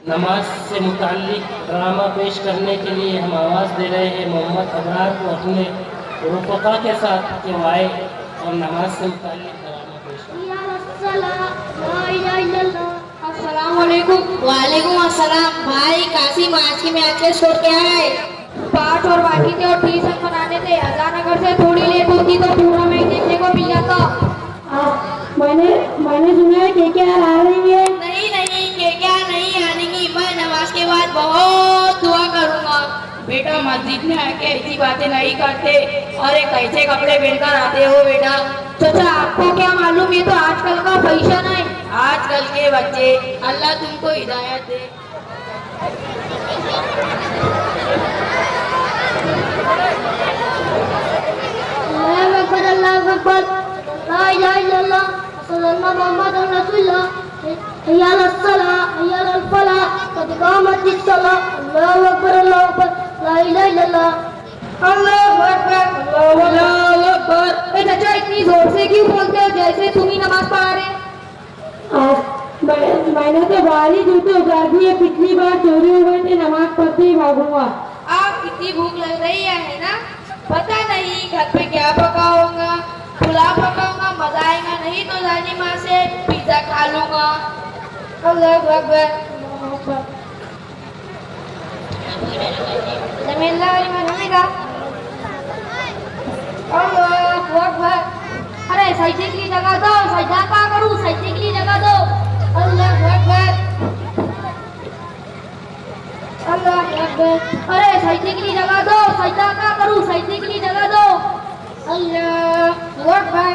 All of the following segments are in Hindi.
नमाज से मुताल्लिक ड्रामा पेश करने के लिए हम आवाज़ दे रहे हैं मोहम्मद अबरार को अपने रुफ़क़ा के साथ कि वो आए और नमाज से मुताल्लिक ड्रामा पेश करें। अस्सलाम वालेकुम। वालेकुम अस्सलाम। भाई कासिम, आज की मैच के स्कोर क्या है? 5 और बाकी थे और 30 रन बनाने थे। अजान अगर से थोड़ी लेट होती तो पूरा मैच देखने को मिल जाता। मैंने सुना है केकेआर आ रही है। नहीं नहीं, केकेआर नहीं हारेगी। मैं नमाज के बाद बहुत दुआ करूंगा। बेटा मस्जिद में आके ऐसी बातें नहीं करते। अरे कैसे कपड़े पहनकर आते हो बेटा? चाचा आपको क्या मालूम, ये तो आजकल का फैशन है। आजकल के बच्चे, अल्लाह तुमको हिदायत दे। अल्लाहु अकबर, अल्लाहु अकबर, ला इलाहा इल्लल्लाह, सल्लल्लाहु मुहम्मदुर रसूलुल्लाह, हय्या अलस सलाह, हय्या अलल फलाह, कद कामतिस सलाह, अल्लाहु अकबर, अल्लाहु अकबर, ला इलाहा इल्लल्लाह, अल्लाहू अकबर, अल्लाहू अकबर। ए चाचा इतनी जोर से क्यों बोलते हो जैसे तुम ही नमाज पढ़ा रहे? मैंने तो बाहरी जूते उतार दिए। पिछली बार चोरी हो गए थे, नमाज पढ़ते ही भागूंगा। आप कितनी भूख लग रही है ना? पता नहीं घर पे क्या पकाऊंगा। पुलाव पकाऊंगा, मजा आएगा। नहीं तो दादी माँ से पिज्जा खा लूंगा। अल्लाहू अकबर। अल्लाहू अकबर। अरे सजदे की जगह दो, सजदा क्या करूं? सजदे की जगह दो। अल्लाहू अकबर, अल्लाहू अकबर। अरे सजदे की जगह दो, सजदा क्या करूं? सजदे की जगह दो। अल्लाहू अकबर।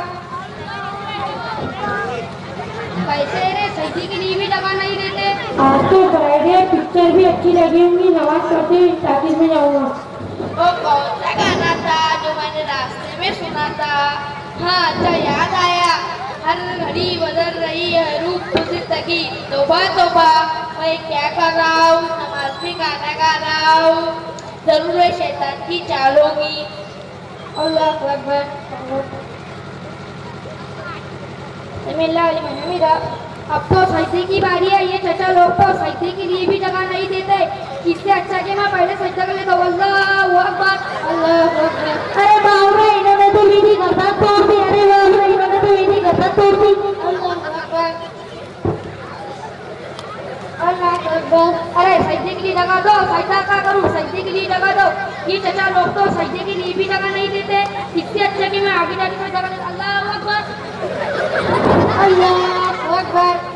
कैसे रे, सजदे के लिए भी जगह नहीं देते। आज तो फ्राइडे, पिक्चर भी अच्छी लगी होंगी। नमाज पढ़ते ही टाकीज में जाऊंगा। वो कौन सा गाना था जो मैंने रास्ते में सुना था? हाँ अच्छा याद आया। हर घड़ी बदल रही है रूप जिंदगी, तौबा तौबा। मैं क्या कर रहा हूँ? नमाज में गाना गा रहा हूँ। जरूर है शैतान की चालोगी। अल्लाहू अकबर। अब तो सजदे की बारी है। ये चचा लोग तो सजदे के लिए भी जगह नहीं देते। इससे अच्छा कि मैं पहले सजदा कर लेता हूँ। अल्लाहू अकबर, अल्लाहू अकबर। अरे बाबा, इन्होंने तो विधि करता तोड़ दी। अरे बाबा, इन्होंने तो विधि करता तोड़ दी। अल्लाहू अकबर, अल्लाहू अकबर। अरे सजदे के लिए जगह दो, सजदा क्या करूं? सजदे के लिए जगह दो। ये चचा लोग तो सजदे के लिए भी जगह नहीं देते। इससे अच्छा कि मैं आगे जाके सजदा कर लेता। अल्लाहू अकबर, अल्लाहू अकबर।